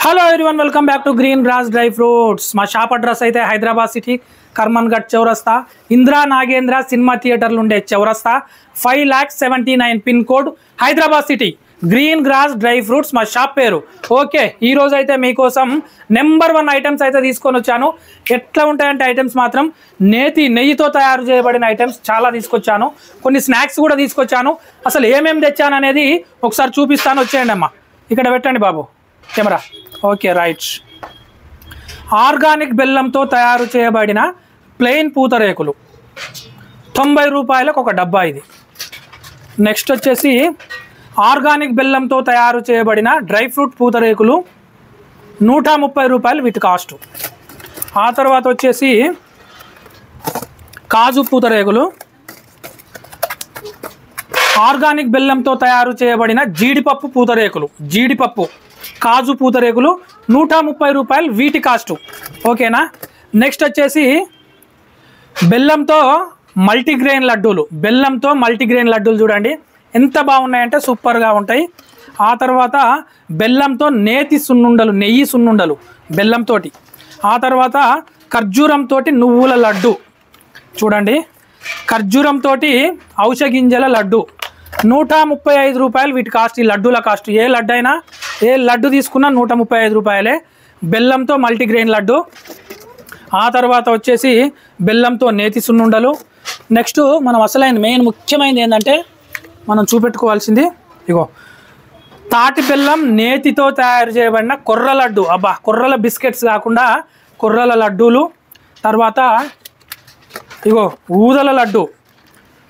Hello everyone, welcome back to green grass dry fruits. మా shop address అయితే Hyderabad city Karman ఘట్ చౌరస్తా, Indira Nagendra cinema థియేటర్లు ఉండే చౌరస్తా, 5,79,000 pin code, Hyderabad city. Green grass dry fruits మా షాప్ పేరు. ఓకే, ఈ రోజు అయితే మీకోసం నెంబర్ 1 ఐటమ్స్ అయితే తీసుకొని వచ్చాను. ఎట్లా ఉంటాయంటే ఐటమ్స్ మాత్రం నెయ్యితో తయారు చేయబడిన ఐటమ్స్ చాలా తీసుకొచ్చాను. కొన్ని స్నాక్స్ కూడా తీసుకొచ్చాను. అసలు ఏమేమి తెచ్చాను అనేది ఒకసారి చూపిస్తాను. వచ్చేయండి అమ్మా, ఇక్కడ పెట్టండి బాబు కెమెరా. Okay right. ఆర్గానిక్ బెల్లంతో తయారు చేయబడిన ప్లెయిన్ పూతరేకులు 90 రూపాయలకు ఒక డబ్బా ఇది. నెక్స్ట్ వచ్చేసి ఆర్గానిక్ బెల్లంతో తయారు చేయబడిన డ్రై ఫ్రూట్ పూతరేకులు 130 రూపాయలు వీటి కాస్ట్. ఆ తర్వాత వచ్చేసి కాజు పూతరేకులు, ఆర్గానిక్ బెల్లంతో తయారు చేయబడిన జీడిపప్పు పూతరేకులు, జీడిపప్పు కాజు పూతరేకులు 130 రూపాయలు వీటి కాస్ట్. ఓకేనా. నెక్స్ట్ వచ్చేసి బెల్లంతో మల్టీగ్రెయిన్ లడ్డూలు, బెల్లంతో మల్టీగ్రెయిన్ లడ్డూలు చూడండి ఎంత బాగున్నాయంటే సూపర్గా ఉంటాయి. ఆ తర్వాత బెల్లంతో నేతి సున్నుండలు, నెయ్యి సున్నుండలు బెల్లంతో. ఆ తర్వాత ఖర్జూరంతో నువ్వుల లడ్డు చూడండి, ఖర్జూరంతో ఔషధ గింజల లడ్డు 135 రూపాయలు వీటి కాస్ట్. ఈ లడ్డూల కాస్ట్ ఏ లడ్డు అయినా, ఏ లడ్డు తీసుకున్నా 135 రూపాయలే. బెల్లంతో మల్టీగ్రెయిన్ లడ్డు. ఆ తర్వాత వచ్చేసి బెల్లంతో నేతి సున్నుండలు. నెక్స్ట్ మనం అసలైన మెయిన్ ముఖ్యమైనది ఏంటంటే మనం చూపెట్టుకోవాల్సింది ఇగో తాటి బెల్లం నేతితో తయారు చేయబడిన కొర్ర లడ్డు. అబ్బా, కొర్రల బిస్కెట్స్ కాకుండా కొర్రల లడ్డూలు. తర్వాత ఇగో ఊదల లడ్డు,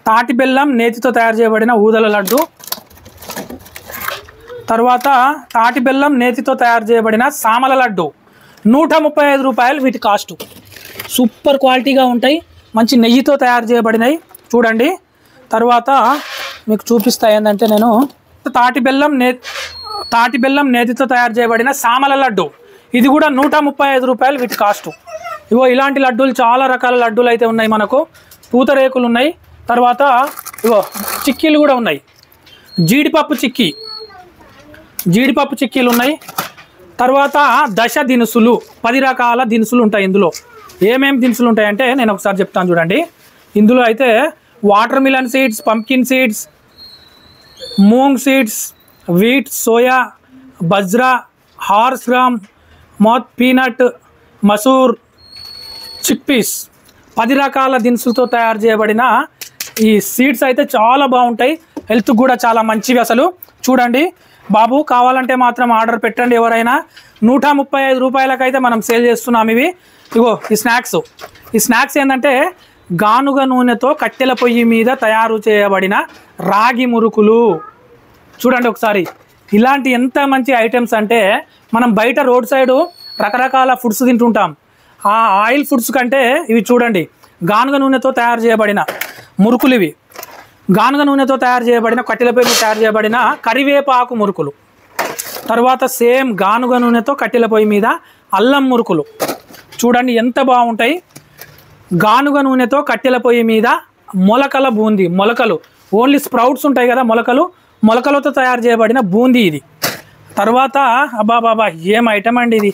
తాటి బెల్లం నేతితో తయారు చేయబడిన ఊదల లడ్డు. తర్వాత తాటి బెల్లం నేతితో తయారు చేయబడిన సామల లడ్డు 135 రూపాయలు వీటి కాస్ట్. సూపర్ క్వాలిటీగా ఉంటాయి, మంచి నెయ్యితో తయారు చేయబడినవి చూడండి. తర్వాత మీకు చూపిస్తా ఏంటంటే నేను తాటి బెల్లం నేతితో తయారు చేయబడిన సామల లడ్డు, ఇది కూడా 135 రూపాయలు వీటి కాస్ట్. ఇగో ఇలాంటి లడ్డూలు చాలా రకాల లడ్డూలు అయితే ఉన్నాయి మనకు. పూతరేకులు ఉన్నాయి. తర్వాత ఇగో చిక్కీలు కూడా ఉన్నాయి, జీడిపప్పు చిక్కీలు ఉన్నాయి. తర్వాత దశ దినుసులు, 10 రకాల దినుసులు ఉంటాయి ఇందులో. ఏమేమి దినుసులు ఉంటాయంటే నేను ఒకసారి చెప్తాను చూడండి. ఇందులో అయితే watermelon seeds, pumpkin seeds, moong seeds, wheat, soya, bajra, horse gram, moth peanut, masoor, chickpeas, 10 రకాల దినుసులతో తయారు చేయబడిన ఈ సీడ్స్ అయితే చాలా బాగుంటాయి, హెల్త్ కూడా చాలా మంచివి. అసలు చూడండి బాబు, కావాలంటే మాత్రం ఆర్డర్ పెట్టండి ఎవరైనా. 135 రూపాయలకైతే మనం సేల్ చేస్తున్నాం ఇవి. ఇగో ఈ స్నాక్స్ ఏంటంటే గానుగ నూనెతో కట్టెల పొయ్యి మీద తయారు చేయబడిన రాగి మురుకులు చూడండి ఒకసారి. ఇలాంటి ఎంత మంచి ఐటమ్స్ అంటే మనం బయట రోడ్ సైడు రకరకాల ఫుడ్స్ తింటుంటాం. ఆ ఆయిల్ ఫుడ్స్ కంటే ఇవి చూడండి గానుగ నూనెతో తయారు చేయబడిన మురుకులు. ఇవి గానుగ నూనెతో తయారు చేయబడిన కట్టెల పొయ్యి మీద తయారు చేయబడిన కరివేపాకు మురుకులు. తర్వాత సేమ్ గానుగ నూనెతో కట్టెల పొయ్యి మీద అల్లం మురుకులు చూడండి ఎంత బాగుంటాయి. గానుగ నూనెతో కట్టెల పొయ్యి మీద మొలకల బూందీ, మొలకలు ఓన్లీ స్ప్రౌట్స్ ఉంటాయి కదా, మొలకలతో తయారు చేయబడిన బూందీ ఇది. తర్వాత అబ్బాబాబా ఏం ఐటమ్ అండి ఇది,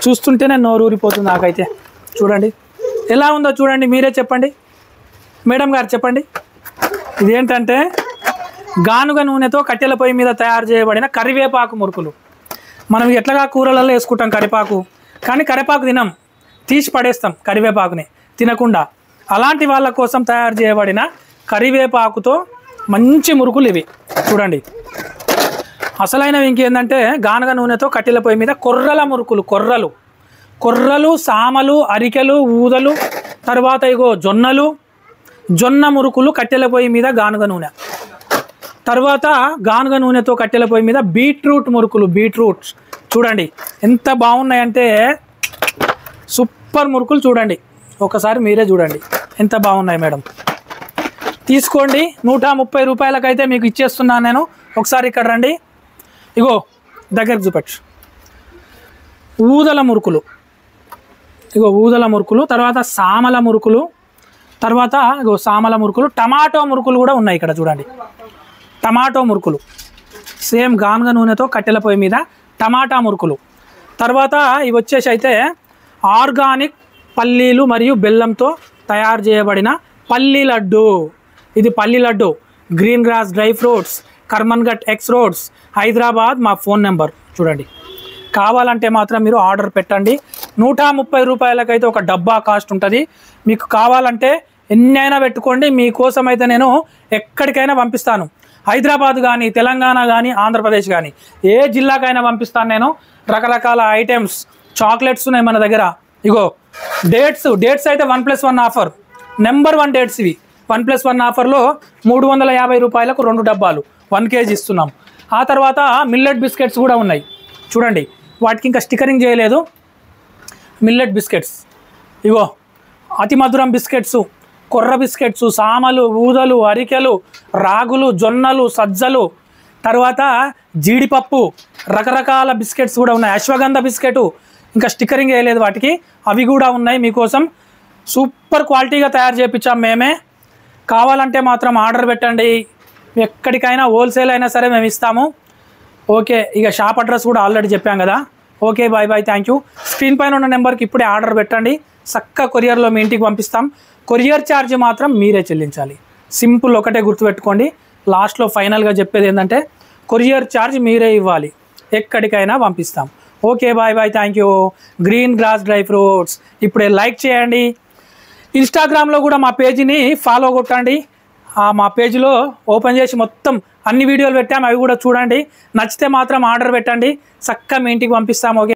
చూస్తుంటేనే నోరు ఊరిపోతుంది నాకైతే. చూడండి ఎలా ఉందో చూడండి, మీరే చెప్పండి మేడం గారు, చెప్పండి. ఇదేంటంటే గానుగ నూనెతో కట్టెల పొయ్యి మీద తయారు చేయబడిన కరివేపాకు మురుకులు. మనం ఎట్లాగా కూరలలో వేసుకుంటాం కరివేపాకు, కానీ కరివేపాకు తినం, తీసి పడేస్తాం కరివేపాకుని తినకుండా. అలాంటి వాళ్ళ కోసం తయారు చేయబడిన కరివేపాకుతో మంచి మురుకులు ఇవి చూడండి. అసలైనవి ఇంకేంటంటే గానుగ నూనెతో కట్టెల పొయ్యి మీద కొర్రల మురుకులు, కొర్రలు, సామలు, అరికెలు, ఊదలు. తర్వాత ఇగో జొన్న మురుకులు కట్టెల పొయ్యి మీద గానుగ నూనె. తర్వాత గానుగ నూనెతో కట్టెల పొయ్యి మీద బీట్రూట్ మురుకులు, బీట్రూట్ చూడండి ఎంత బాగున్నాయంటే సూపర్ మురుకులు చూడండి. ఒకసారి మీరే చూడండి ఎంత బాగున్నాయి మేడం. తీసుకోండి, 130 రూపాయలకైతే మీకు ఇచ్చేస్తున్నాను నేను. ఒకసారి ఇక్కడ రండి, ఇగో దగ్గరకు చూపెట్టు. ఊదల మురుకులు, తర్వాత సామల మురుకులు, తర్వాత ఇగో సామల మురుకులు, టమాటో మురుకులు కూడా ఉన్నాయి ఇక్కడ చూడండి. టమాటో మురుకులు సేమ్ గానుగ నూనెతో కట్టెల పొయ్యి మీద టమాటా మురుకులు. తర్వాత ఇవి వచ్చేసి అయితే ఆర్గానిక్ పల్లీలు మరియు బెల్లంతో తయారు చేయబడిన పల్లి లడ్డు. ఇది పల్లి laddu. Green grass dry fruits, Karmanghat X roads, Hyderabad. మా ఫోన్ నెంబర్ చూడండి. కావాలంటే మాత్రం మీరు ఆర్డర్ పెట్టండి. 130 రూపాయలకైతే ఒక డబ్బా కాస్ట్ ఉంటుంది. మీకు కావాలంటే ఎన్ని అయినా పెట్టుకోండి. మీకోసం అయితే నేను ఎక్కడికైనా పంపిస్తాను. హైదరాబాద్ కానీ, తెలంగాణ కానీ, ఆంధ్రప్రదేశ్ కానీ, ఏ జిల్లాకైనా పంపిస్తాను నేను. రకరకాల ఐటమ్స్, చాక్లెట్స్ ఉన్నాయి మన దగ్గర. ఇగో డేట్స్ అయితే 1+1 ఆఫర్. నెంబర్ 1 డేట్స్ ఇవి. 1+1 ఆఫర్లో 350 రూపాయలకు 2 డబ్బాలు 1 kg ఇస్తున్నాం. ఆ తర్వాత మిల్లెట్ బిస్కెట్స్ కూడా ఉన్నాయి చూడండి. వాటికి ఇంకా స్టిక్కరింగ్ చేయలేదు. మిల్లెట్ బిస్కెట్స్ ఇగో అతి మధురం బిస్కెట్స్, కొర్ర బిస్కెట్స్, సామలు, ఊదలు, అరికెలు, రాగులు, జొన్నలు, సజ్జలు, తర్వాత జీడిపప్పు, రకరకాల బిస్కెట్స్ కూడా ఉన్నాయి. అశ్వగంధ బిస్కెట్ ఇంకా స్టిక్కరింగ్ వేయలేదు వాటికి, అవి కూడా ఉన్నాయి మీకోసం. సూపర్ క్వాలిటీగా తయారు చేయించాం మేమే. కావాలంటే మాత్రం ఆర్డర్ పెట్టండి. ఎక్కడికైనా హోల్సేల్ అయినా సరే మేము ఇస్తాము. ఓకే, ఇక షాప్ అడ్రస్ కూడా ఆల్రెడీ చెప్పాం కదా. Okay, bye bye, thank you. Screen పైన ఉన్న నెంబర్కి ఇప్పుడే ఆర్డర్ పెట్టండి. చక్క కొరియర్లో మీ ఇంటికి పంపిస్తాం. కొరియర్ ఛార్జ్ మాత్రం మీరే చెల్లించాలి. సింపుల్, ఒకటే గుర్తుపెట్టుకోండి. లాస్ట్లో ఫైనల్గా చెప్పేది ఏంటంటే కొరియర్ ఛార్జ్ మీరే ఇవ్వాలి. ఎక్కడికైనా పంపిస్తాం. Okay, bye bye, thank you. Green grass dry fruits ఇప్పుడే లైక్ చేయండి. ఇన్స్టాగ్రామ్లో కూడా మా పేజీని ఫాలో కొట్టండి. మా పేజీలో ఓపెన్ చేసి మొత్తం అన్ని వీడియోలు పెట్టాము, అవి కూడా చూడండి. నచ్చితే మాత్రం ఆర్డర్ పెట్టండి. చక్కగా మీ ఇంటికి పంపిస్తాము. ఓకే.